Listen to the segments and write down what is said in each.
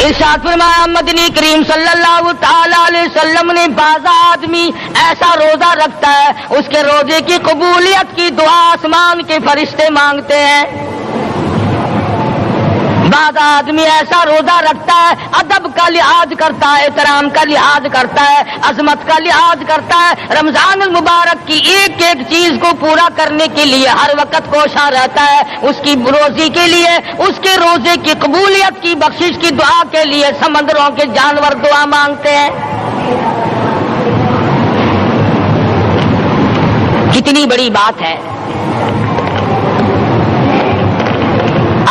ارشاد فرمایا مدنی کریم صلی اللہ تعالی علیہ وسلم نے بعض آدمی ایسا روزہ رکھتا ہے اس کے روزے کی قبولیت کی دعا آسمان کے فرشتے مانگتے ہیں. بعض آدمی ایسا روزہ رکھتا ہے ادب کا لحاظ کرتا ہے, احترام کا لحاظ کرتا ہے, عظمت کا لحاظ کرتا ہے, رمضان المبارک کی ایک ایک چیز کو پورا کرنے کے لیے ہر وقت کوشاں رہتا ہے, اس کی روزی کے لیے, اس کے روزے کی قبولیت کی بخشش کی دعا کے لیے سمندروں کے جانور دعا مانگتے ہیں. کتنی بڑی بات ہے.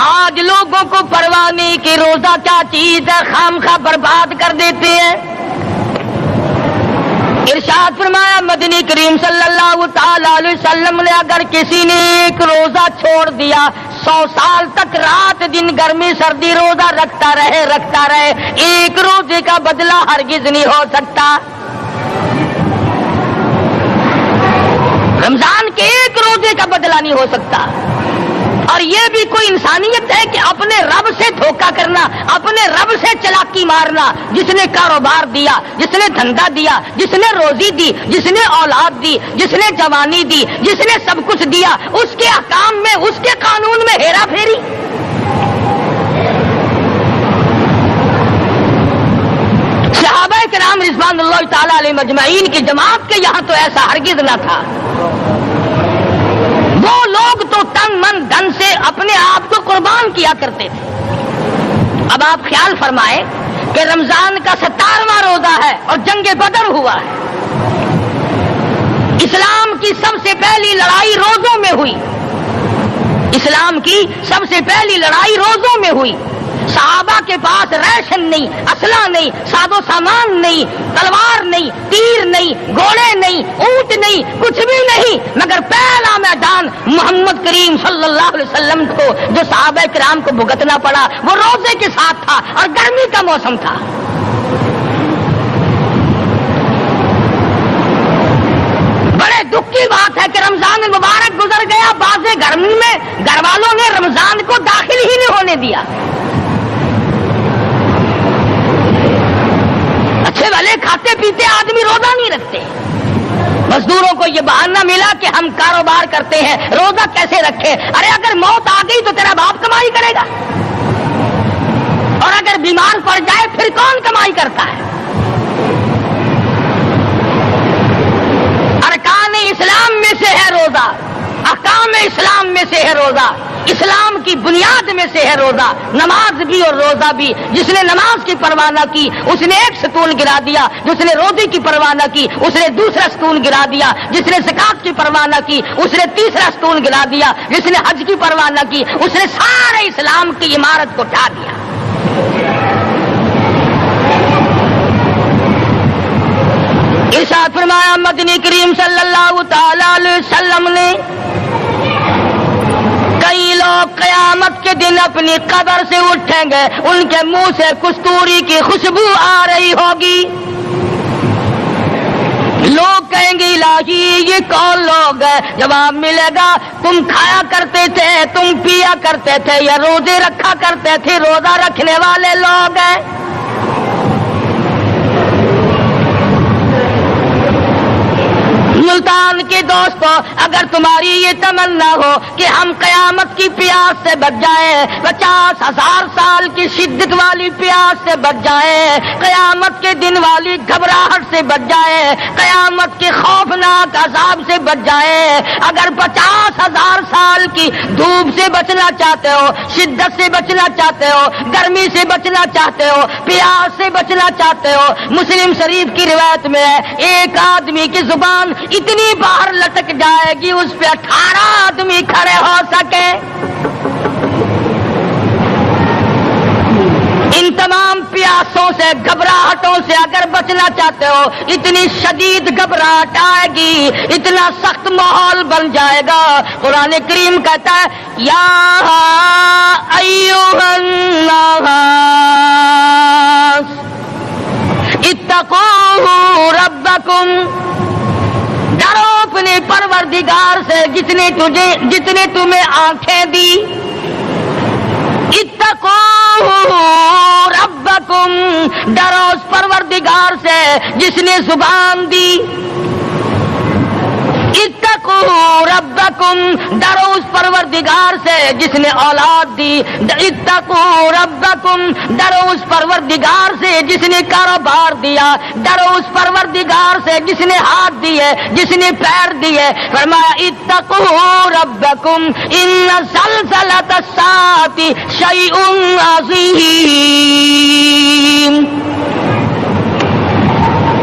آج لوگوں کو پرواہ نہیں کہ روزہ کیا چیز ہے, خام خواہ برباد کر دیتے ہیں. ارشاد فرمایا مدنی کریم صلی اللہ تعالی علیہ وسلم نے اگر کسی نے ایک روزہ چھوڑ دیا 100 سال تک رات دن گرمی سردی روزہ رکھتا رہے, ایک روزے کا بدلہ ہرگز نہیں ہو سکتا. رمضان کے ایک روزے کا بدلہ نہیں ہو سکتا. اور یہ بھی کوئی انسانیت ہے کہ اپنے رب سے دھوکہ کرنا, اپنے رب سے چلاکی مارنا. جس نے کاروبار دیا, جس نے دھندا دیا, جس نے روزی دی, جس نے اولاد دی, جس نے جوانی دی, جس نے سب کچھ دیا, اس کے احکام میں, اس کے قانون میں ہیرا پھیری. صحابہ کرام رضوان اللہ تعالی علیہ مجمعین کی جماعت کے یہاں تو ایسا ہرگز نہ تھا. وہ لوگ تو تن من دھن سے اپنے آپ کو قربان کیا کرتے تھے. اب آپ خیال فرمائیں کہ رمضان کا 17واں روزہ ہے اور جنگ بدر ہوا ہے. اسلام کی سب سے پہلی لڑائی روزوں میں ہوئی. اسلام کی سب سے پہلی لڑائی روزوں میں ہوئی. صحابہ کے پاس ریشن نہیں, اسلحہ نہیں, ساز و سامان نہیں, تلوار نہیں, تیر نہیں, گھوڑے نہیں, اونٹ نہیں, کچھ بھی نہیں, مگر پہلا میدان محمد کریم صلی اللہ علیہ وسلم کو جو صحابہ کرام کو بھگتنا پڑا وہ روزے کے ساتھ تھا اور گرمی کا موسم تھا. بڑے دکھ کی بات ہے کہ رمضان المبارک گزر گیا, بعض گرمی میں گھر والوں نے رمضان کو داخل ہی نہیں ہونے دیا. اچھے والے کھاتے پیتے آدمی روزہ نہیں رکھتے. مزدوروں کو یہ بہانہ ملا کہ ہم کاروبار کرتے ہیں, روزہ کیسے رکھے؟ ارے اگر موت آ گئی تو تیرا باپ کمائی کرے گا, اور اگر بیمار پڑ جائے پھر کون کمائی کرتا ہے؟ ارکان اسلام میں سے ہے روزہ, احکام اسلام میں سے ہے روزہ, اسلام کی بنیاد میں سے ہے روزہ. نماز بھی اور روزہ بھی. جس نے نماز کی پرواہ نہ کی اس نے ایک ستون گرا دیا, جس نے روزے کی پرواہ نہ کی اس نے دوسرا ستون گرا دیا, جس نے زکات کی پرواہ نہ کی اس نے تیسرا ستون گرا دیا, جس نے حج کی پرواہ نہ کی اس نے سارے اسلام کی عمارت کو ڈھا دیا. ارشاد فرمایا مدنی کریم صلی اللہ تعالی علیہ وسلم نے کئی لوگ قیامت کے دن اپنی قبر سے اٹھیں گے, ان کے منہ سے کستوری کی خوشبو آ رہی ہوگی. لوگ کہیں گے الہی یہ کون لوگ ہیں؟ جواب ملے گا تم کھایا کرتے تھے, تم پیا کرتے تھے, یا روزے رکھا کرتے تھے, روزہ رکھنے والے لوگ ہیں. ملتان کے دوستو, اگر تمہاری یہ تمنا ہو کہ ہم قیامت کی پیاس سے بچ جائیں, 50,000 سال کی شدت والی پیاس سے بچ جائیں, قیامت کے دن والی گھبراہٹ سے بچ جائیں, قیامت کے خوفناک عذاب سے بچ جائیں, اگر 50,000 سال کی دھوپ سے بچنا چاہتے ہو, شدت سے بچنا چاہتے ہو, گرمی سے بچنا چاہتے ہو, پیاس سے بچنا چاہتے ہو, مسلم شریف کی روایت میں ہے ایک آدمی کی زبان اتنی باہر لٹک جائے گی اس پہ 18 آدمی کھڑے ہو سکے. ان تمام پیاسوں سے, گھبراہٹوں سے اگر بچنا چاہتے ہو, اتنی شدید گھبراہٹ آئے گی, اتنا سخت ماحول بن جائے گا. قرآن کریم کہتا ہے یا ایھا الناس اتقوا ربکم, ڈرو اپنے پروردگار سے جتنے تمہیں آنکھیں دی. اتقوا ربکم ڈرو اس پروردگار سے جس نے زبان دی، اتقوا ربکم، ڈرو اس پروردگار سے جس نے اولاد دی، اتقوا ربکم، ڈرو اس پروردگار سے جس نے کاروبار دیا، ڈرو اس پروردگار سے جس نے ہاتھ دیے، جس نے پیر دیے. فرمایا اتقوا ربکم ان زلزلۃ الساعۃ شیء عظیم.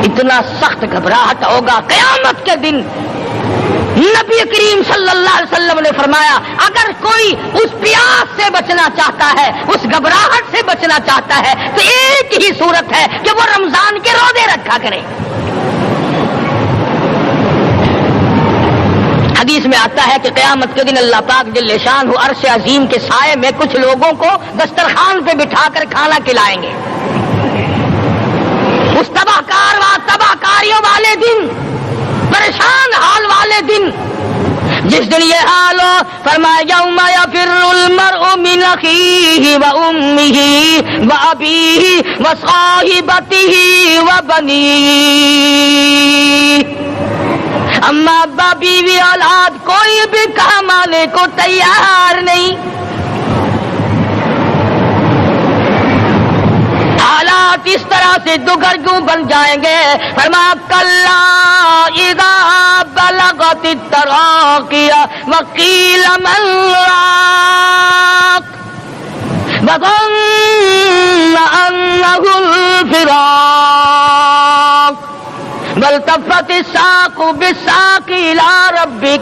اتنا سخت گھبراہٹ ہوگا قیامت کے دن. نبی کریم صلی اللہ علیہ وسلم نے فرمایا اگر کوئی اس پیاس سے بچنا چاہتا ہے، اس گھبراہٹ سے بچنا چاہتا ہے تو ایک ہی صورت ہے کہ وہ رمضان کے روزے رکھا کرے. حدیث میں آتا ہے کہ قیامت کے دن اللہ پاک جل شان عرش عظیم کے سائے میں کچھ لوگوں کو دسترخوان پہ بٹھا کر کھانا کھلائیں گے. اس تباہ کاریوں والے دن، پریشان حال والے دن، جس دن یہ حال ہو، فرمایا یوم یفر المرء من اخیہ وامہ وابیہ وصاحبتہ وبنیہ. اما ابا بیوی اولاد کوئی بھی کام آنے کو تیار نہیں. حالات اس طرح سے دگرگوں بن جائیں گے. فرمایا کلا اذا بلغت التراقی وقیل من راق وظن انه الفراق والتفت الساق بالساق الى ربك